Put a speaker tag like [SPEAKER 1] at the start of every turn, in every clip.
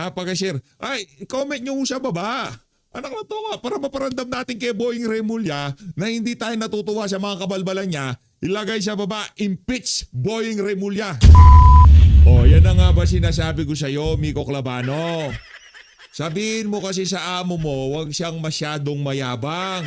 [SPEAKER 1] Pag-share. Ay, comment nyo sa baba. Anak na to nga, para maparandam natin kay Boying Remulla na hindi tayo natutuwa sa mga kabalbalan niya, ilagay sa baba, impeach Boying Remulla. Yan na nga ba sinasabi ko sa'yo, Miko Clavano? Sabihin mo kasi sa amo mo, huwag siyang masyadong mayabang.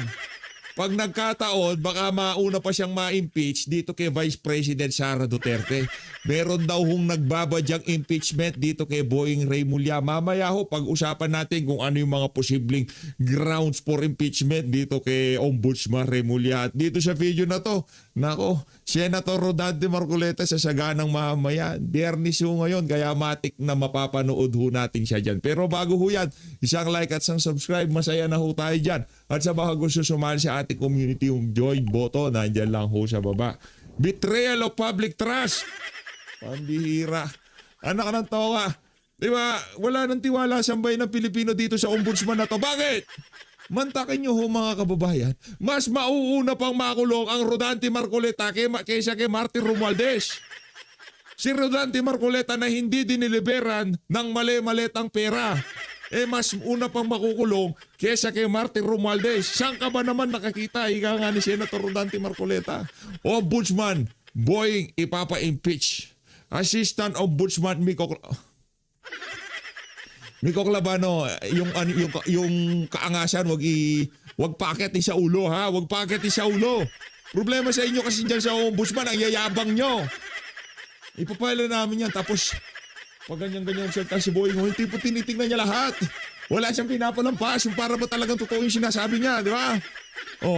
[SPEAKER 1] Pag nagkataon, baka mauna pa siyang ma-impeach dito kay Vice President Sara Duterte. Meron daw hong nagbabadyang impeachment dito kay Boying Remulla. Mamaya ho, pag-usapan natin kung ano yung mga posibleng grounds for impeachment dito kay Ombudsman Remulla. At dito sa video na to, nako, Senator Rodante Marcoleta sa saganang mamaya. Biyernes ho ngayon, kaya matik na mapapanood ho natin siya dyan. Pero bago ho yan, isang like at isang subscribe, masaya na ho tayo dyan. At sa mga gusto sumali sa ating community, yung join button, nandyan lang ho sa baba. Betrayal of public trust. Pambihira. Anak ng toka. Diba, wala nang tiwala sa bayan ng Pilipino dito sa ombudsman na to. Bakit? Mantakin nyo ho mga kababayan, mas mauuna pang makulong ang Rodante Marcoleta kaysa kay Martin Romualdez. Si Rodante Marcoleta na hindi diniliberan ng mali-maletang pera, mas una pang makukulong kaysa kay Martin Romualdez. Saan ka ba naman nakakita? Ika nga ni Senator Rodante Marcoleta. Ombudsman, Boying, ipapa-impeach. Assistant Ombudsman, Miko Clavano, yung kaangasan, wag paket ni sa ulo, ha? Wag paket ni sa ulo. Problema sa inyo kasi dyan sa ombudsman, ang yayabang nyo. Ipapala namin yan, tapos pag ganyan-ganyan salita si Boying, hindi po tinitingnan niya lahat. Wala siyang pinapalampas, yung para ba talagang totoo yung sinasabi niya, di ba?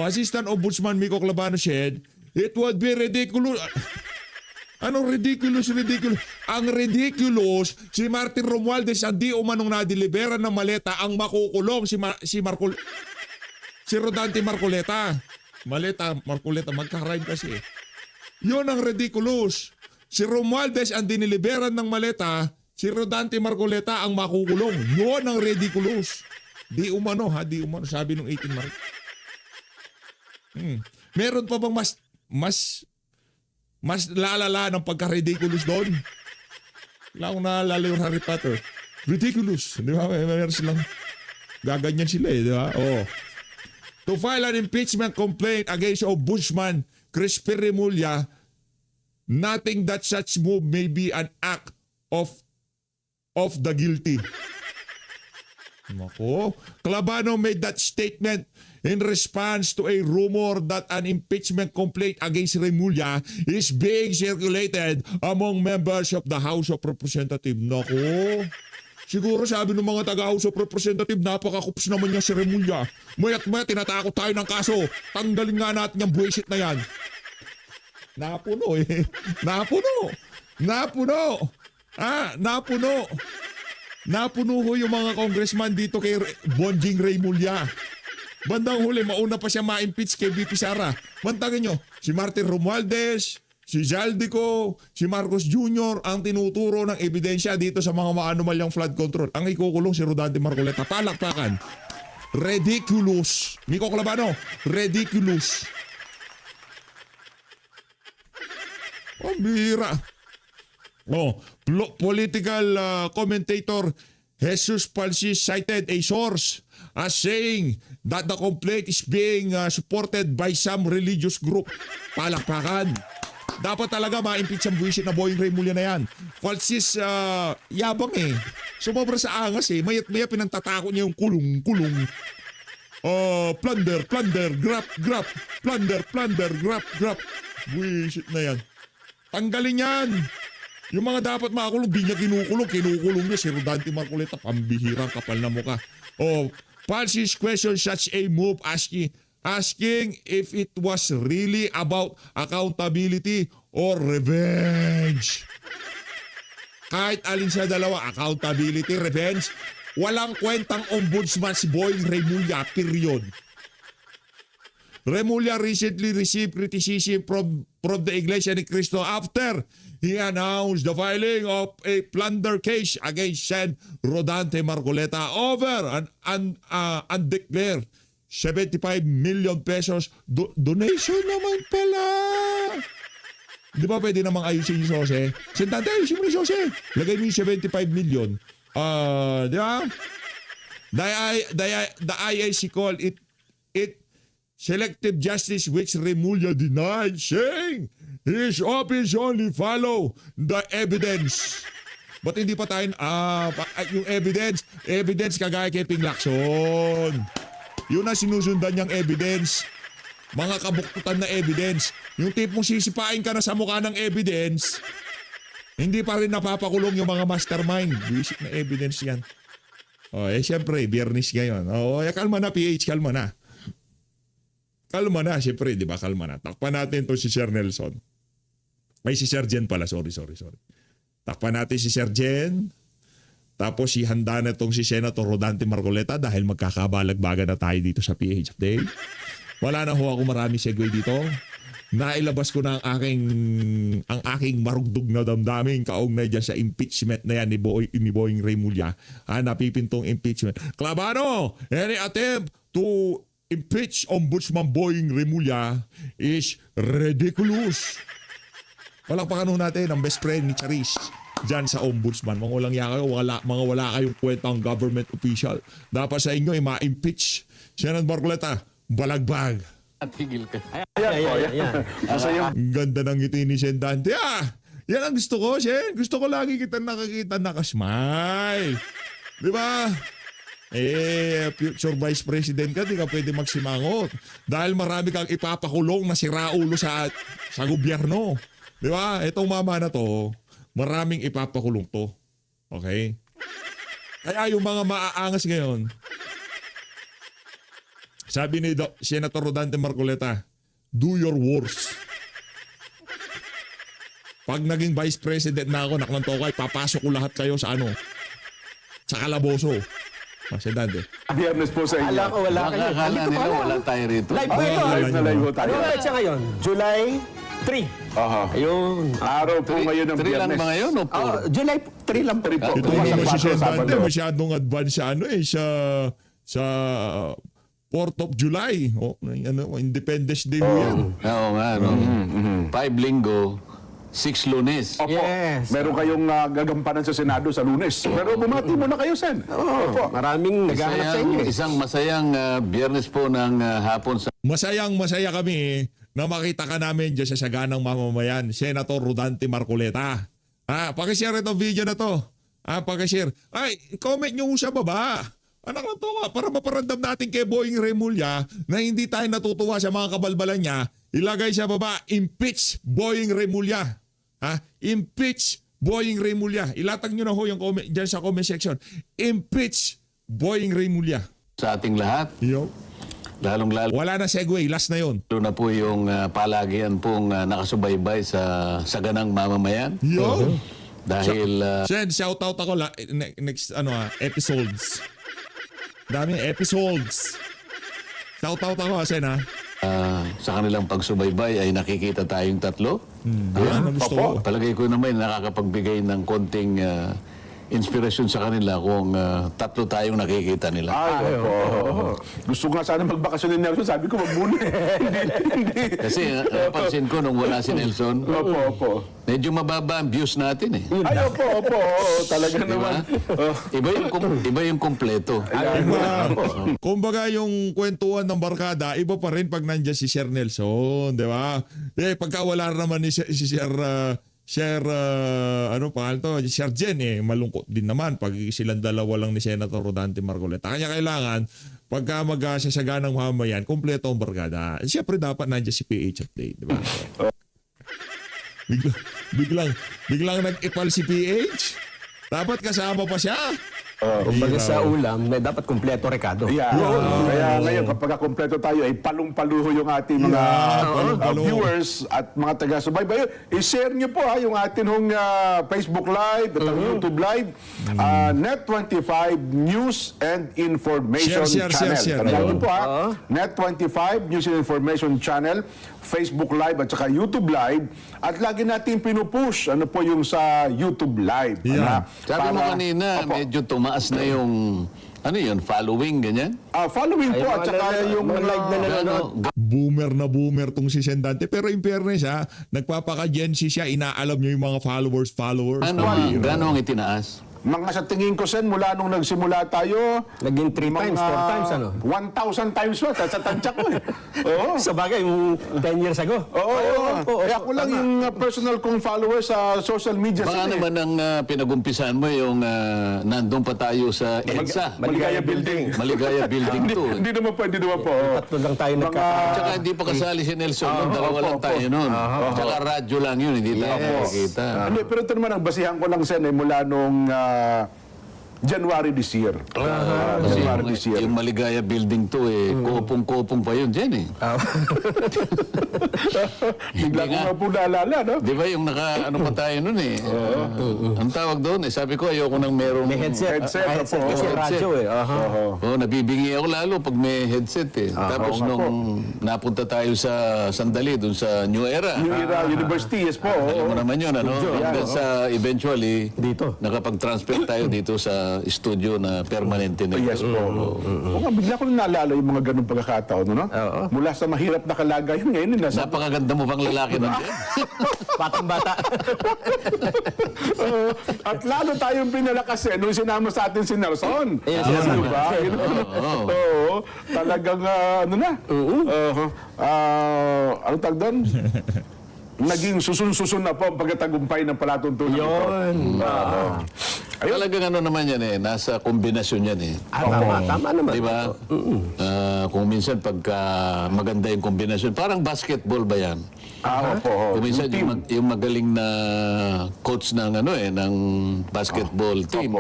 [SPEAKER 1] Assistant Ombudsman Miko Clavano said, it would be ridiculous. Anong ridiculous? Ang ridiculous, si Martin Romualdez ang di umanong nadeliveran ng maleta ang makukulong si Rodante Marcoleta. Maleta, Marcoleta, magka-rhyme kasi. Yun ang ridiculous. Si Romualdez ang diniliberan ng maleta, si Rodante Marcoleta ang makukulong. Yun ang ridiculous. Di umano, sabi nung 18 March. Meron pa bang mas lalala ng pagka-ridiculous doon? Wala akong naalala yung Harry Potter. Ridiculous. Di ba? Meron silang gaganyan sila di ba? To file an impeachment complaint against Ombudsman Crispy Remulla, nothing that such move may be an act of the guilty. Nako. Clavano made that statement in response to a rumor that an impeachment complaint against Remulla is being circulated among members of the House of Representatives. Nako. Siguro sabi ng mga taga-House of Representatives, napakakups naman niya si Remulla. Mayat tinatakot tayo ng kaso. Tanggalin nga natin yung buwisit na yan. Napuno. Napuno ho yung mga congressman dito kay Bonjing Remulla. Bandang huli, mauna pa siya ma-impeach kay VP Sara. Bantagin nyo, si Martin Romualdez, si Zaldico, si Marcos Jr. ang tinuturo ng ebidensya dito sa mga maanumalyang flood control. Ang ikukulong si Rodante Marcoleta. Palakpakan. Ridiculous. Miko Clavano, ridiculous. Bira. Political commentator Jesus Palsis cited a source as saying that the complaint is being supported by some religious group. Palakpakan. Dapat talaga ma-impeach ang buwisit na Boying Remulla na yan. Palsis, yabang Sumobra sa angas Mayat-maya pinantatakot niya yung kulong. Plunder, grab. Plunder, grab. Buwisit na yan. Tanggalin yan. Yung mga dapat makakulong, di niya kinukulong niya si Rodante Marcoleta, pambihirang kapal na mukha. Palsis questions such a move asking if it was really about accountability or revenge. Kahit alin sa dalawa, accountability, revenge, walang kwentang ombudsman si Boying Remulla, period. Remulla recently received criticism from the Iglesia ni Cristo after he announced the filing of a plunder case against Sen. Rodante Marcoleta over an undeclared 75 million pesos donation naman pala. Di ba pwede namang ayusin yung sose? Sentante, ayusin mo yung sose. Lagay mo yung 75 million. Di ba? The IAC called it selective justice, which Remulla denied, saying his office only follow the evidence. Ba't hindi pa tayo, yung evidence kagaya kay Ping Lacson. Yun ang sinusundan niyang evidence. Mga kabuktutan na evidence. Yung tipong sisipain ka na sa mukha ng evidence, hindi pa rin napapakulong yung mga mastermind. Basic na evidence yan. Siyempre, Biyernes ngayon. Kalma na, PH, kalma na. Kalma na, siyempre, di ba? Kalma na. Takpan natin to si Sir Nelson. Si Sir Jen pala. Sorry. Takpan natin si Sir Jen. Tapos handa na itong si Senator Rodante Marcoleta dahil magkakabalag-baga na tayo dito sa PH Update. Wala na ho ako marami segue dito. Nailabas ko na ang aking marugdog na damdamin kaugnay dyan sa impeachment na yan ni Boying Remulla. Napipintong impeachment. Clavano, any attempt to impeach Ombudsman Boying Remulla is ridiculous. Palakpakan natin ang best friend ni Charis dyan sa Ombudsman. Mga walang yakayo, mga wala kayong kwentang government official. Dapat sa inyo ay ma-impeach. Senator Marcoleta, balagbag.
[SPEAKER 2] Tigil ka.
[SPEAKER 3] Ayan.
[SPEAKER 1] Ang ganda ng ngiti ni Sen Dante. Yan ang gusto ko, Sen. Gusto ko lagi kita nakakita nakasmile. Di ba? Future Vice President ka, di ka pwede magsimangot. Dahil marami kang ipapakulong na siraulo sa gobyerno. Di ba? Itong mama na to, maraming ipapakulong to. Okay? Kaya yung mga maaangas ngayon, sabi ni Senator Rodante Marcoleta, do your worst. Pag naging Vice President na ako, naklanto kayo, papasok ko lahat kayo sa sa kalaboso. Presidente.
[SPEAKER 4] Biyernes po sa inyo.
[SPEAKER 3] Ala ko wala kayo.
[SPEAKER 2] Akala nila wala tayo rito.
[SPEAKER 3] Live po ito.
[SPEAKER 4] Live na live po tayo.
[SPEAKER 3] Ano nga siya ngayon? July 3.
[SPEAKER 4] Aha.
[SPEAKER 3] Ayun.
[SPEAKER 4] Araw po ngayon ng
[SPEAKER 2] 3 lang
[SPEAKER 4] Biyernes.
[SPEAKER 2] ba ngayon o 4?
[SPEAKER 3] July 3 lang po.
[SPEAKER 4] Ito
[SPEAKER 1] Ito
[SPEAKER 4] Bukas
[SPEAKER 1] naman
[SPEAKER 4] ang
[SPEAKER 1] si Sen
[SPEAKER 4] Sabado.
[SPEAKER 1] Dante, masyadong advance sa 4th of July. Independence Day mo yan.
[SPEAKER 2] Oo nga, no? 5 linggo, 6 lunes.
[SPEAKER 4] Opo.
[SPEAKER 3] Yes.
[SPEAKER 4] Meron kayong gagampanan sa Senado sa Lunes. Pero bumati muna kayo, Sen. Opo.
[SPEAKER 3] Maraming naghahanap sa inyo.
[SPEAKER 2] Isang masayang Biyernes po ng hapon sa
[SPEAKER 1] Masayang-masaya kami na makita ka namin dyan sa saganang mamamayan, Senator Rodante Marcoleta. Pakishare itong video na to. Pakishare. Comment nyo sa baba. Anak na to para maparandam natin kay Boying Remulla na hindi tayo natutuwa sa mga kabalbalan niya. Ilagay sa baba, impeach Boying Remulla. Impeach Boying Remulla. Ilatag nyo na ho yung comment dyan sa comment section. Impeach Boying Remulla.
[SPEAKER 2] sa ating lahat.
[SPEAKER 1] Yo.
[SPEAKER 2] Lalong-lalo
[SPEAKER 1] Wala na segue, last na yon.
[SPEAKER 2] na po yung palagian pong nakasubaybay sa saganang mamamayan.
[SPEAKER 1] Yo.
[SPEAKER 2] Dahil
[SPEAKER 1] Sen, shout out ako next episodes. Dami episodes. Shout out ako Sen
[SPEAKER 2] sa kanilang pagsubaybay ay nakikita tayong tatlo.
[SPEAKER 1] Yan ang gusto ko.
[SPEAKER 2] Palagay ko naman nakakapagbigay ng konting inspirasyon sa kanila kung tatlo tayong nakikita nila.
[SPEAKER 4] Ay, opo. Gusto nga sana magbakasyon ni Nelson. Sabi ko, wag muna. Hindi.
[SPEAKER 2] Kasi napansin ko nung wala si Nelson,
[SPEAKER 4] Opo.
[SPEAKER 2] medyo mababa ang views natin eh.
[SPEAKER 4] Ay, opo. Talaga naman.
[SPEAKER 2] Iba yung kompleto.
[SPEAKER 1] Kumbaga yung kwentuhan ng barkada, iba pa rin pag nandiyan si Sir Nelson, di ba? Pagka wala naman ni si Sir Jen malungkot din naman pag silang dalawa lang ni Senator Rodante Marcoleta. Kanya kailangan pagka magsasaganang mamamayan, kompleto ang barkada. Siyempre dapat nandiyan si PH Update, di ba? biglang nag-ipal si PH. Dapat kasama pa siya.
[SPEAKER 3] Kumbaga sa ulam, may dapat kumpleto rekado.
[SPEAKER 4] Yeah. Kaya ngayon, kapag kompleto tayo, ay palong-paluho yung ating mga
[SPEAKER 1] palong-paluho.
[SPEAKER 4] viewers at mga taga-subaybay. I-share nyo po yung ating Facebook Live at ang YouTube Live. Net25 News and Information
[SPEAKER 1] Share.
[SPEAKER 4] Channel. Tandaan nyo po Net25 News and Information Channel, Facebook Live at saka YouTube Live. At lagi natin pinupush ano po yung sa YouTube Live.
[SPEAKER 1] Yeah.
[SPEAKER 2] Sabi mo kanina, medyo tumaas na yung following, ganyan?
[SPEAKER 4] Following po at saka yung
[SPEAKER 3] live na nanonood.
[SPEAKER 1] Boomer tong si Sen Dante. Pero in fairness nagpapaka-Gen Z siya, inaalam niyo yung mga followers.
[SPEAKER 2] Gano'ng itinaas?
[SPEAKER 4] mga sa tingin ko, Sen, mula nung nagsimula tayo,
[SPEAKER 3] Naging 3 times, 4 times, ano?
[SPEAKER 4] 1,000 times pa sa tansya ko eh. Oo.
[SPEAKER 3] Sa bagay, yung 10 years ago.
[SPEAKER 4] Oo. Eh, ako lang yung personal kong follower sa social media.
[SPEAKER 2] Baka
[SPEAKER 4] Sen, eh.
[SPEAKER 2] naman ang pinag-umpisahan mo yung nandun pa tayo sa EDSA.
[SPEAKER 4] Maligaya Building.
[SPEAKER 2] Maligaya Building 2.
[SPEAKER 4] Hindi naman pwede naman po. oo.
[SPEAKER 3] Tatlo lang tayo
[SPEAKER 2] Tsaka hindi pa kasali si Nelson noon, dalawa lang tayo noon. Tsaka radyo lang yun, hindi tayo nakikita.
[SPEAKER 4] Hindi, pero ito naman ang basihan ko lang, Sen, mula nung January this year.
[SPEAKER 2] Kasi
[SPEAKER 4] January this year.
[SPEAKER 2] yung Maligaya Building 2 kopong-kopong pa yun dyan eh.
[SPEAKER 4] Bigla ko
[SPEAKER 2] nga.
[SPEAKER 4] nga po naalala, no?
[SPEAKER 2] Di ba yung ano pa tayo nun eh. Ang tawag doon eh, sabi ko ayoko nang merong...
[SPEAKER 3] May headset.
[SPEAKER 4] Headset,
[SPEAKER 3] Headset
[SPEAKER 4] opo.
[SPEAKER 3] kasi
[SPEAKER 2] Headset.
[SPEAKER 3] radyo eh. Aha.
[SPEAKER 2] Oh, nabibingi ako lalo pag may headset eh. Tapos
[SPEAKER 4] oo nga
[SPEAKER 2] nung napunta tayo sa sandali doon sa New Era.
[SPEAKER 4] New Era University, yes po.
[SPEAKER 2] Alam
[SPEAKER 4] oo.
[SPEAKER 2] mo naman yun, ano? Hanggang sa eventually,
[SPEAKER 3] Dito.
[SPEAKER 2] nakapag-transfer tayo dito sa studio na permanente na
[SPEAKER 4] Yes
[SPEAKER 2] ito.
[SPEAKER 4] po. Oo nga, bigla ko naalala yung mga ganung pagkakataon, no?
[SPEAKER 3] Oo.
[SPEAKER 4] Mula sa mahirap na kalagayan, ngayon nasa...
[SPEAKER 2] Napakaganda mo pang lalaki nun dyan.
[SPEAKER 3] Batang-bata.
[SPEAKER 4] At lalo tayong pinalakas nung sinama sa atin si Nelson.
[SPEAKER 3] Ayun, sinasabi.
[SPEAKER 4] Diba? Oo. Talagang, ano na? Anong tag doon? Naging susun-susun na po ang pagkatagumpay ng palatuntunan.
[SPEAKER 3] Yun.
[SPEAKER 2] Talagang ano naman yan eh, nasa kombinasyon yan eh.
[SPEAKER 3] Tama naman.
[SPEAKER 2] Di ba? Kung minsan pagka maganda yung kombinasyon, parang basketball ba yan?
[SPEAKER 4] Opo.
[SPEAKER 2] Kung minsan yung magaling na coach ng ng basketball team.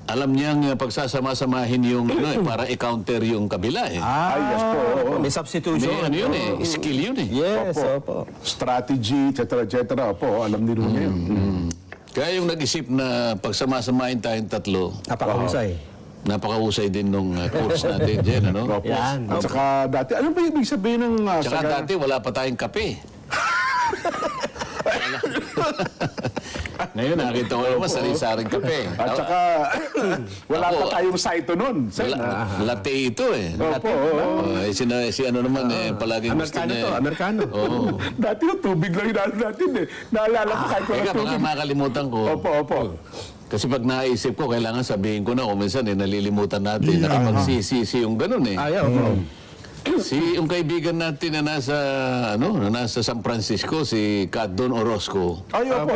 [SPEAKER 2] Alam niyang pagsasama-samahin yung para i-counter yung kabila eh.
[SPEAKER 4] Yes po. Oo.
[SPEAKER 3] May substitution.
[SPEAKER 2] May ano yun eh, skill yun eh.
[SPEAKER 3] Yes, opo.
[SPEAKER 4] Strategy, etc. Opo, alam nila niya yun.
[SPEAKER 2] Kaya yung nag-isip na pagsama-samahin tayong tatlo,
[SPEAKER 3] Napakahusay.
[SPEAKER 2] napakahusay din nung coach natin dyan, ano?
[SPEAKER 4] Opo.
[SPEAKER 3] Yan.
[SPEAKER 4] At saka dati, ano ba yung ibig sabihin ng...
[SPEAKER 2] Tsaka dati wala pa tayong kape. Ngayon nakita ko naman sari-saring kape.
[SPEAKER 4] At saka, wala
[SPEAKER 2] Ako,
[SPEAKER 4] pa tayong saito nun. Sen.
[SPEAKER 2] Latte ito eh.
[SPEAKER 4] Opo, oo.
[SPEAKER 2] Si ano naman palaging gusto
[SPEAKER 3] Amerikano
[SPEAKER 2] niya
[SPEAKER 3] to,
[SPEAKER 2] eh.
[SPEAKER 3] Amerikano.
[SPEAKER 2] Oo.
[SPEAKER 4] Dati yung tubig lang hinalo natin eh. Naalala ko kahit
[SPEAKER 2] Teka,
[SPEAKER 4] walang
[SPEAKER 2] baka
[SPEAKER 4] tubig.
[SPEAKER 2] makalimutan ko.
[SPEAKER 4] Opo.
[SPEAKER 2] Kasi pag naisip ko, kailangan sabihin ko na kung minsan nalilimutan natin. Nakapagsisisi yung ganun eh.
[SPEAKER 3] Ayaw, opo.
[SPEAKER 2] Yung kaibigan natin na nasa San Francisco, si Cadon Orozco.
[SPEAKER 4] Ay, opo.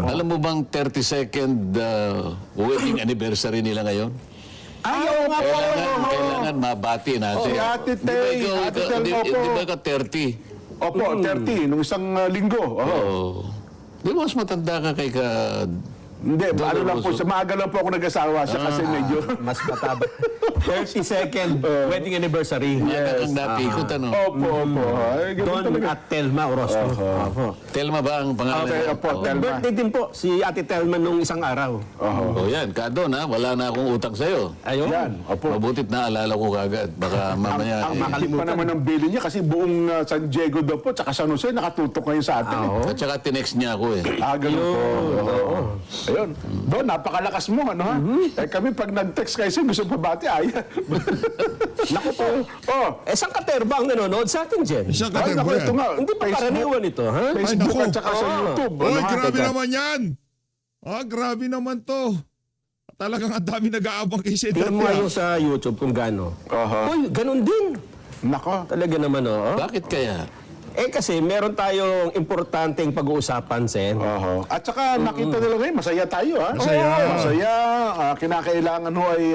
[SPEAKER 2] Alam mo bang 32nd wedding anniversary nila ngayon?
[SPEAKER 4] Ayaw nga po.
[SPEAKER 2] Kailangan mabati natin.
[SPEAKER 4] Si Ate
[SPEAKER 2] Di ba
[SPEAKER 4] Tay,
[SPEAKER 2] ikaw-
[SPEAKER 4] Ate Tel,
[SPEAKER 2] di-
[SPEAKER 4] opo.
[SPEAKER 2] Di ba ka 30?
[SPEAKER 4] Opo, 30, nung isang linggo. Oo.
[SPEAKER 2] Oo. Di ba mas matanda ka kay ka...
[SPEAKER 4] Hindi, ano lang po, sa maaga lang po ako nag-asawa siya kasi medyo...
[SPEAKER 3] Mas mataba. 32nd wedding anniversary.
[SPEAKER 2] Yes. Kang napikot, ano?
[SPEAKER 4] Opo. Ay, ganun
[SPEAKER 3] Don
[SPEAKER 4] talaga.
[SPEAKER 3] at Telma Orozco. Opo.
[SPEAKER 2] Telma ba ang pangalan
[SPEAKER 4] Okay,
[SPEAKER 2] niya?
[SPEAKER 4] opo, Telma.
[SPEAKER 3] Birthday din po si Ate Telma nung isang araw.
[SPEAKER 2] O yan, Cadon ha, wala na akong utang sa'yo.
[SPEAKER 3] Ayun.
[SPEAKER 4] Yan, opo.
[SPEAKER 2] Mabutit naalala ko kagad. Baka mamaya...
[SPEAKER 4] Ang mahal pa naman ng bili niya kasi buong San Diego daw po, tsaka San Jose, nakatutok ngayon sa atin.
[SPEAKER 2] At saka tinext niya ako eh.
[SPEAKER 4] Ganun po. Oo. Ayun. Doon, napakalakas mo, ano ha? Eh kami pag nag-text kayo siya, gusto pabati, ay. Naku po.
[SPEAKER 3] Saan katerba ang nanonood sa atin, Jen?
[SPEAKER 1] Isang
[SPEAKER 4] Ay, naku,
[SPEAKER 1] katerbo
[SPEAKER 4] ito
[SPEAKER 1] yan.
[SPEAKER 4] nga.
[SPEAKER 3] Hindi pa karaniwan ito, ha?
[SPEAKER 4] Facebook
[SPEAKER 1] Ay,
[SPEAKER 4] at saka sa YouTube.
[SPEAKER 1] Oy,
[SPEAKER 4] Ano, ha?
[SPEAKER 1] grabe naman yan. Grabe naman to. Talagang ang dami nag-aabang kay
[SPEAKER 3] Tingnan
[SPEAKER 1] Senator.
[SPEAKER 3] mo nga yung sa YouTube kung gaano. Uy, ganun din.
[SPEAKER 4] Nako.
[SPEAKER 3] Talaga naman, oh.
[SPEAKER 2] Bakit kaya?
[SPEAKER 3] Kasi meron tayong importanteng pag-uusapan, Sen.
[SPEAKER 4] At saka nakita nila ngayon, masaya tayo ha.
[SPEAKER 1] Masaya.
[SPEAKER 4] Masaya. Kinakailangan ho ay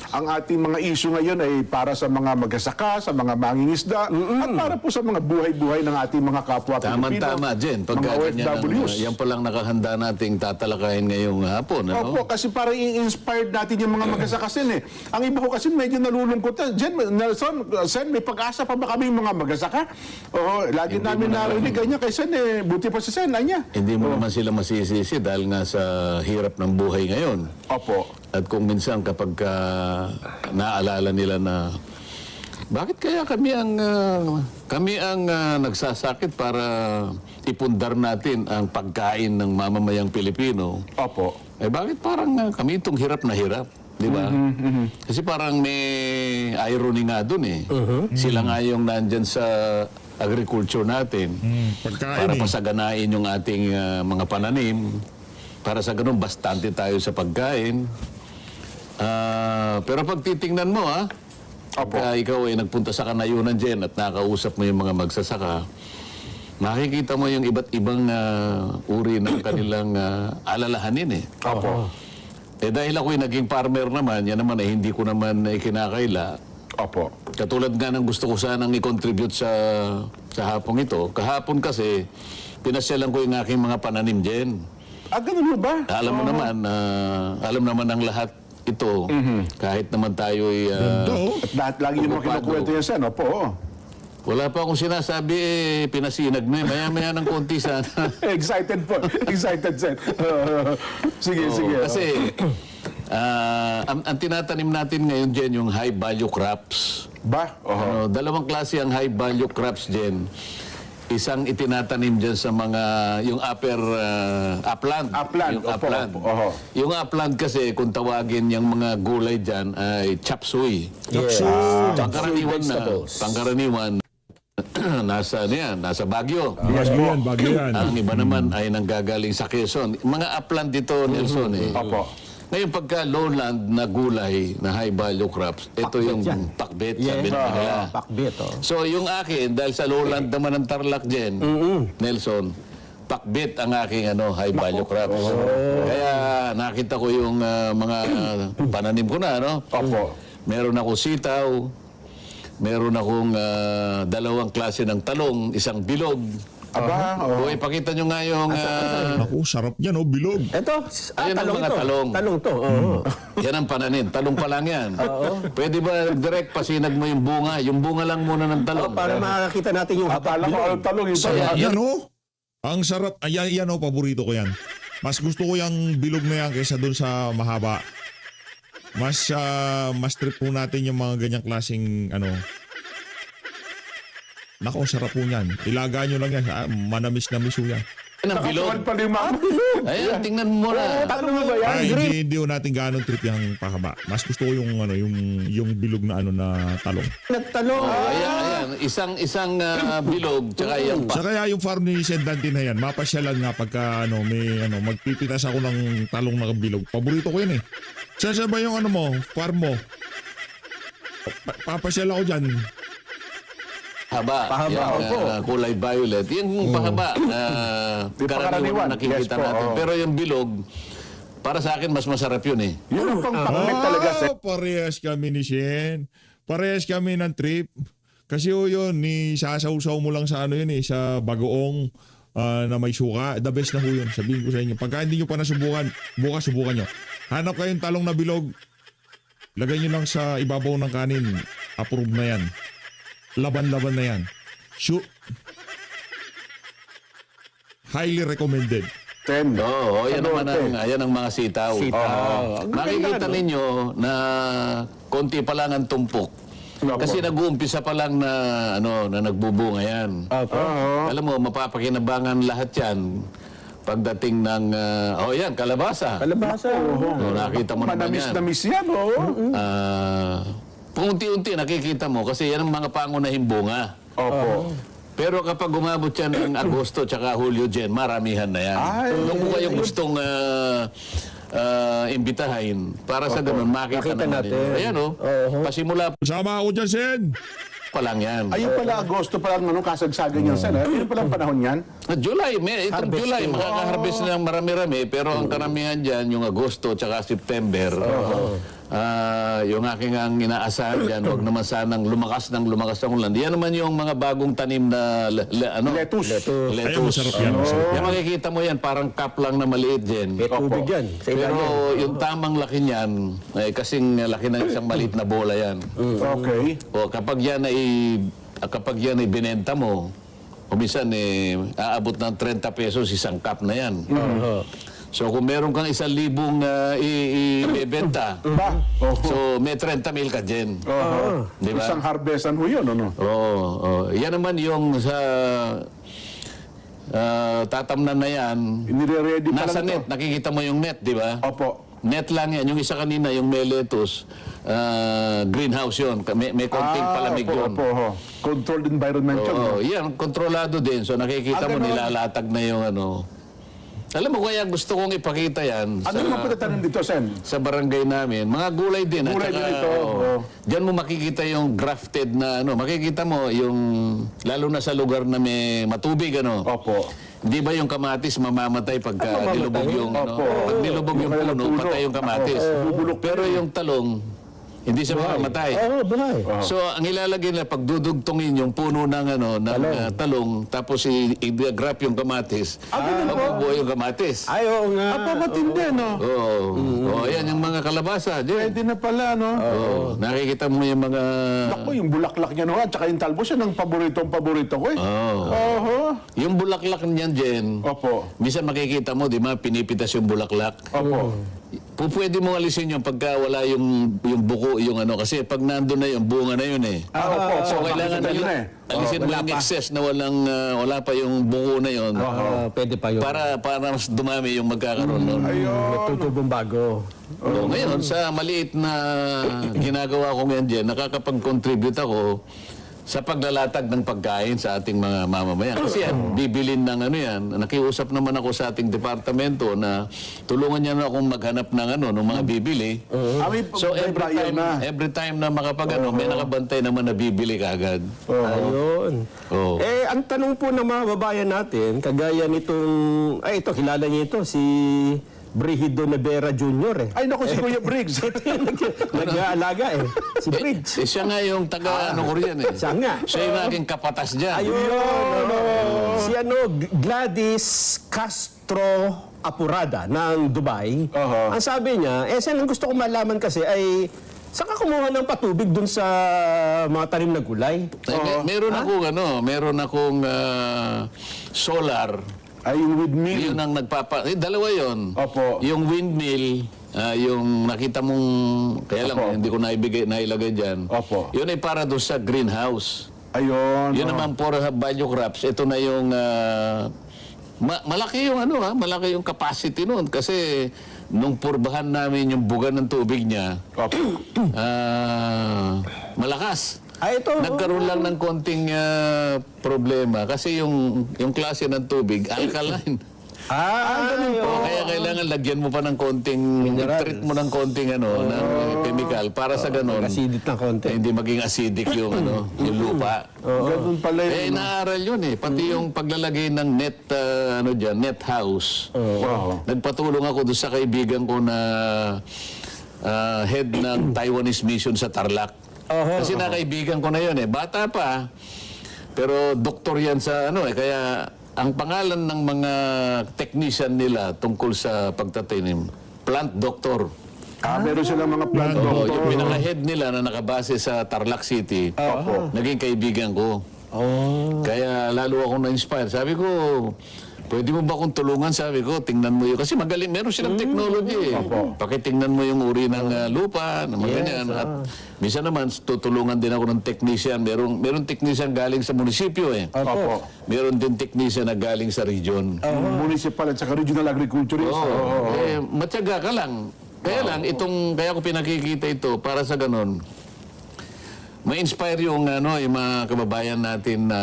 [SPEAKER 4] ang ating mga issue ngayon ay para sa mga magsasaka, sa mga mangingisda, at para po sa mga buhay-buhay ng ating mga kapwa Pilipino.
[SPEAKER 2] Tama-tama, Jen. Pagka
[SPEAKER 4] mga
[SPEAKER 2] ganyan,
[SPEAKER 4] OFWs.
[SPEAKER 2] yan palang nakahanda nating tatalakayin ngayong hapon. Ano?
[SPEAKER 4] Opo, kasi para i-inspired natin yung mga magsasakasin eh. Ang iba ko kasi medyo nalulungkot. Jen, Nelson, Sen, may pag-asa pa ba kami mga magsasaka? Oo, lagi
[SPEAKER 2] Hindi
[SPEAKER 4] namin
[SPEAKER 2] mo naman.
[SPEAKER 4] narinig ganyan kay Sen eh. Buti pa si Sen, anya.
[SPEAKER 2] Hindi mo naman sila masisisi dahil nga sa hirap ng buhay ngayon.
[SPEAKER 4] Opo.
[SPEAKER 2] At kung minsan kapag naalala nila na bakit kaya kami ang nagsasakit para ipundar natin ang pagkain ng mamamayang Pilipino.
[SPEAKER 4] Opo.
[SPEAKER 2] Bakit parang kami itong hirap na hirap? Di ba? Kasi parang may irony nga dun eh. Sila nga yung nandyan sa agriculture natin
[SPEAKER 1] Pagkain
[SPEAKER 2] para
[SPEAKER 1] eh.
[SPEAKER 2] pasaganain yung ating mga pananim. Para sa ganun, bastante tayo sa pagkain. Pero pag titingnan mo, pagka ikaw ay nagpunta sa kanayunan dyan at nakausap mo yung mga magsasaka, makikita mo yung iba't ibang uri ng kanilang alalahanin eh.
[SPEAKER 4] Opo.
[SPEAKER 2] Dahil ako'y naging farmer naman, yan naman ay hindi ko naman ikinakaila.
[SPEAKER 4] Opo.
[SPEAKER 2] Katulad nga ng gusto ko sanang i-contribute sa hapong ito. Kahapon kasi, pinasyalan ko yung aking mga pananim dyan.
[SPEAKER 4] Ganun mo ba?
[SPEAKER 2] Alam mo naman, alam naman ng lahat ito, kahit naman tayo'y...
[SPEAKER 1] Ito.
[SPEAKER 4] At lahat lagi yung mga kinukwento yan, Sen. Opo.
[SPEAKER 2] wala pa akong sinasabi, pinasinag mo. Maya-maya ng konti sana.
[SPEAKER 4] Excited po. Excited, Sen. Sige, sige.
[SPEAKER 2] Kasi, ang tinatanim natin ngayon dyan, yung high value crops.
[SPEAKER 4] Ba? Oho.
[SPEAKER 2] Dalawang klase ang high value crops dyan. Isang itinatanim dyan sa mga, yung upper upland.
[SPEAKER 4] Upland,
[SPEAKER 2] Yung
[SPEAKER 4] opo,
[SPEAKER 2] upland.
[SPEAKER 4] opo, oho.
[SPEAKER 2] Yung upland kasi, kung tawagin yung mga gulay dyan, ay chapsuy. Pangkaraniwan, nasa Baguio.
[SPEAKER 1] Bagyo yan.
[SPEAKER 2] Ang iba naman ay nanggagaling sa Quezon. Mga upland dito, Nelson eh.
[SPEAKER 4] Opo.
[SPEAKER 2] Ngayon pagka lowland na gulay na high value crops, ito yung
[SPEAKER 3] yan.
[SPEAKER 2] pakbet, sabi nila.
[SPEAKER 3] Pakbit,
[SPEAKER 2] So yung akin, dahil sa lowland naman ng Tarlac din, Nelson, pakbet ang aking high value crops. Kaya nakita ko yung mga pananim ko na,
[SPEAKER 4] Opo.
[SPEAKER 2] Meron ako sitaw, meron akong dalawang klase ng talong, isang bilog.
[SPEAKER 4] Aba,
[SPEAKER 2] O ipakita nyo nga yung...
[SPEAKER 1] Ako, sarap yan, bilog.
[SPEAKER 3] Ito,
[SPEAKER 2] Ayan ang
[SPEAKER 3] talong
[SPEAKER 2] mga
[SPEAKER 3] ito.
[SPEAKER 2] talong.
[SPEAKER 3] Talong to, oo.
[SPEAKER 2] Yan ang pananim. Talong pa lang yan. Pwede ba direct pasinag mo yung bunga? Yung bunga lang muna ng talong.
[SPEAKER 3] Para makakita natin yung
[SPEAKER 4] Akala ko anong talong yung talong.
[SPEAKER 1] Yan ang sarap. Yan paborito ko yan. Mas gusto ko yung bilog na yan kaysa dun sa mahaba. Mas trip po natin yung mga ganyang klaseng Nako, sarap po yan. Ilagaan nyo lang yan. Manamis-namis po yan.
[SPEAKER 2] Yan ang bilog.
[SPEAKER 4] Nakakuhan pala yung mga...
[SPEAKER 2] Ayan, tingnan mo na.
[SPEAKER 4] Talong na ba yan?
[SPEAKER 1] Hindi ho natin gaano trip yung pahaba. Mas gusto ko yung bilog na na talong.
[SPEAKER 3] Nagtalong.
[SPEAKER 2] Ayan. Isang bilog, tsaka yan pa.
[SPEAKER 1] Sa kaya yung farm ni Sendante na yan, mapasyalan nga pagka magpipitas ako ng talong na bilog. Paborito ko yan eh. Saan ba yung farm mo? Papasyal ako dyan.
[SPEAKER 2] Pahaba, yung kulay violet. Yung pahaba, karaniwan nakikita
[SPEAKER 4] Yes po,
[SPEAKER 2] natin.
[SPEAKER 4] oo.
[SPEAKER 2] Pero yung bilog, para sa akin, mas masarap yun eh.
[SPEAKER 4] Yun ang pang-pakbet talaga, Sen.
[SPEAKER 1] Parehas kami ni Shen. Parehas kami ng trip. Kasi yun, sasawsaw mo lang sa sa bagoong na may suka. The best na ho yun. Sabihin ko sa inyo. Pagka hindi nyo pa nasubukan, bukas subukan nyo. Hanap kayong talong na bilog. Lagay nyo lang sa ibabaw ng kanin. Approve na yan. Laban-laban na yan. Highly recommended.
[SPEAKER 4] Sen.
[SPEAKER 2] Oo, yan naman yan ang mga sitaw.
[SPEAKER 3] Sitaw.
[SPEAKER 2] Makikita ninyo na konti pa lang ang tumpok. Kasi nag-uumpisa pa lang na nagbubunga yan. Alam mo, mapapakinabangan lahat yan pagdating ng yan, kalabasa.
[SPEAKER 3] Kalabasa.
[SPEAKER 2] Nakita mo naman yan.
[SPEAKER 4] Manamis-namis yan, oo.
[SPEAKER 2] Unti-unti nakikita mo kasi yan ang mga pangunahing bunga.
[SPEAKER 4] Opo.
[SPEAKER 2] Pero kapag umabot yan ng Agosto tsaka Hulyo dyan, maramihan na yan. Kung kayong gustong imbitahin, para sa ganun, makita natin. Ayan pasimula
[SPEAKER 1] Sama ako dyan, Sen.
[SPEAKER 2] pa lang yan.
[SPEAKER 4] Ayun pala, Agosto pa lang, kasagsagan yan, Sen. Ayun pala ang panahon yan.
[SPEAKER 2] July, itong July, makaka-harvest na ng marami-rami, pero ang karamihan dyan, yung Agosto tsaka September. Yung aking ang inaasahan dyan, huwag naman sanang lumakas ang ulan. Yan naman yung mga bagong tanim na
[SPEAKER 4] Lettuce.
[SPEAKER 1] Ayun, masarap yan.
[SPEAKER 2] Yan makikita mo yan, parang cup lang na maliit dyan.
[SPEAKER 3] May tubig yan. Sa
[SPEAKER 2] Pero
[SPEAKER 3] ilalim.
[SPEAKER 2] yung tamang laki niyan, ay kasing laki ng isang maliit na bola yan.
[SPEAKER 4] Okay.
[SPEAKER 2] O kapag yan ay binenta mo, minsan aabot ng 30 pesos isang cup na yan. So kung meron kang 1,000 ibebenta, so may 30,000 ka dyan. Di ba?
[SPEAKER 4] Isang harvestan ho yun, ano?
[SPEAKER 2] Oo. Yan naman yung sa tatamnan na yan.
[SPEAKER 4] Inire-ready pa
[SPEAKER 2] Nasa
[SPEAKER 4] lang
[SPEAKER 2] net, nakikita mo yung net, di ba?
[SPEAKER 4] Opo.
[SPEAKER 2] Net lang yan. Yung isa kanina, yung may lettuce, greenhouse yun. May konting palamig yun.
[SPEAKER 4] Opo. Controlled environment yun.
[SPEAKER 2] Oo, yan, kontrolado din. So nakikita mo,
[SPEAKER 4] ganun.
[SPEAKER 2] nilalatag na yung Alam mo, kaya gusto kong ipakita yan
[SPEAKER 4] Ano naman pagkatanim dito, Sen?
[SPEAKER 2] sa barangay namin. Mga gulay din.
[SPEAKER 4] Gulay din ito,
[SPEAKER 2] oo.
[SPEAKER 4] oo.
[SPEAKER 2] Diyan mo makikita yung grafted na ano. Makikita mo yung, lalo na sa lugar na may matubig, ano.
[SPEAKER 4] Opo.
[SPEAKER 2] Di ba yung kamatis mamamatay pagka nilubog yung, ano,
[SPEAKER 4] Opo.
[SPEAKER 2] pag nilubog yung
[SPEAKER 4] Kaya
[SPEAKER 2] puno,
[SPEAKER 4] puno.
[SPEAKER 2] patay yung kamatis.
[SPEAKER 4] Bubulok
[SPEAKER 2] Pero yung talong, hindi siya mamamatay.
[SPEAKER 3] Oo, buhay.
[SPEAKER 2] So, ang ilalagay nila, pag dudugtungin yung puno ng, ano, ng talong, tapos i-grap yung kamatis, mabubuo yung kamatis.
[SPEAKER 3] Ay, oo nga.
[SPEAKER 4] Matindi, no?
[SPEAKER 2] Oo. Oo, yan yung mga kalabasa. Diyan.
[SPEAKER 4] Pwede na pala, no?
[SPEAKER 2] Oo. Nakikita mo yung mga...
[SPEAKER 4] Ako, yung bulaklak niya, no? At saka yung talbos, yan ang paborito ko, eh.
[SPEAKER 2] Oo.
[SPEAKER 4] Oho.
[SPEAKER 2] Yung bulaklak niyan, Jen,
[SPEAKER 4] Opo.
[SPEAKER 2] minsan makikita mo, di ba, pinipitas yung bulaklak.
[SPEAKER 4] Opo.
[SPEAKER 2] Pwede mo alisin yung pagka wala yung buko, yung ano, kasi pag nandun na yung bunga na yun eh.
[SPEAKER 4] Opo.
[SPEAKER 2] So, kailangan
[SPEAKER 4] Makikita nyo na, eh.
[SPEAKER 2] alisin mo yung excess na wala pa yung buko na yun.
[SPEAKER 3] Pwede pa yun.
[SPEAKER 2] Para mas dumami yung magkakaroon nun.
[SPEAKER 3] Tutubong bago.
[SPEAKER 2] So, ngayon, sa maliit na ginagawa ko ngayon dyan, nakakapag-contribute ako sa paglalatag ng pagkain sa ating mga mamamayan. Kasi yan, bibilin ng ano yan. Nakiusap naman ako sa ating departamento na tulungan niya na akong maghanap ng ano, ng mga bibili. So every time na makapag ano, may nakabantay naman na bibili kaagad.
[SPEAKER 3] Ayun.
[SPEAKER 2] Oo.
[SPEAKER 3] Eh, ang tanong po ng mga babayan natin, kagaya nitong, ay ito, kilala niyo ito, si Brigido Nevera Jr. eh.
[SPEAKER 4] Ay, naku, si Kuya Briggs.
[SPEAKER 3] Nag-aalaga eh. Si Bridge.
[SPEAKER 2] Siya nga yung taga ano ko riyan eh.
[SPEAKER 3] Siya nga.
[SPEAKER 2] Siya yung aking kapatas dyan.
[SPEAKER 3] Ayun. Si Gladys Castro Apurada ng Dubai.
[SPEAKER 4] Aha.
[SPEAKER 3] Ang sabi niya, sen, ang gusto ko malaman kasi ay saan ka kumuha ng patubig dun sa mga tanim na gulay?
[SPEAKER 2] Meron akong solar.
[SPEAKER 4] Ay, yung windmill.
[SPEAKER 2] Yun ang dalawa yun.
[SPEAKER 4] Opo.
[SPEAKER 2] Yung windmill, yung nakita mong, kaya lang,
[SPEAKER 4] Opo.
[SPEAKER 2] hindi ko nailagay dyan.
[SPEAKER 4] Opo.
[SPEAKER 2] Yun ay para doon sa greenhouse.
[SPEAKER 4] Ayun.
[SPEAKER 2] Yun naman for value crops. Ito na yung, malaki yung malaki yung capacity noon. Kasi, nung purbahan namin yung buga ng tubig niya,
[SPEAKER 4] Opo.
[SPEAKER 2] malakas.
[SPEAKER 3] Ay, ito.
[SPEAKER 2] Nagkaroon lang ng konting problema kasi yung klase ng tubig, alkaline.
[SPEAKER 3] Ganun po.
[SPEAKER 2] O kaya kailangan lagyan mo pa ng konting, treat mo ng konting ng chemical para sa ganun.
[SPEAKER 3] Acidic na konti.
[SPEAKER 2] Hindi maging acidic yung yung lupa.
[SPEAKER 4] Ganun pala yun.
[SPEAKER 2] Naaral yun eh. Pati yung paglalagay ng net house.
[SPEAKER 4] Wow.
[SPEAKER 2] Nagpatulong ako doon sa kaibigan ko na head ng Taiwanese mission sa Tarlac. Kasi nakaibigan ko na yun eh. Bata pa, pero doktor yan sa kaya ang pangalan ng mga technician nila tungkol sa pagtatanim, plant doctor.
[SPEAKER 4] Meron silang mga plant
[SPEAKER 2] Oo,
[SPEAKER 4] doctor.
[SPEAKER 2] yung pinaka-head nila na nakabase sa Tarlac City, naging kaibigan ko. Kaya lalo ako na-inspire. Sabi ko, pwede mo ba akong tulungan? Sabi ko, tingnan mo yun. Kasi magaling, meron silang technology eh. Pakitingnan mo yung uri ng lupa, ng mga ganyan. At minsan naman, tutulungan din ako ng technician. Meron technician galing sa munisipyo eh.
[SPEAKER 4] Opo.
[SPEAKER 2] Meron din technician na galing sa region.
[SPEAKER 4] Municipal at saka regional agriculturist.
[SPEAKER 2] Matyaga ka lang. Kaya lang, kaya ko pinakikita ito para sa ganun. Ma-inspire yung mga kababayan natin na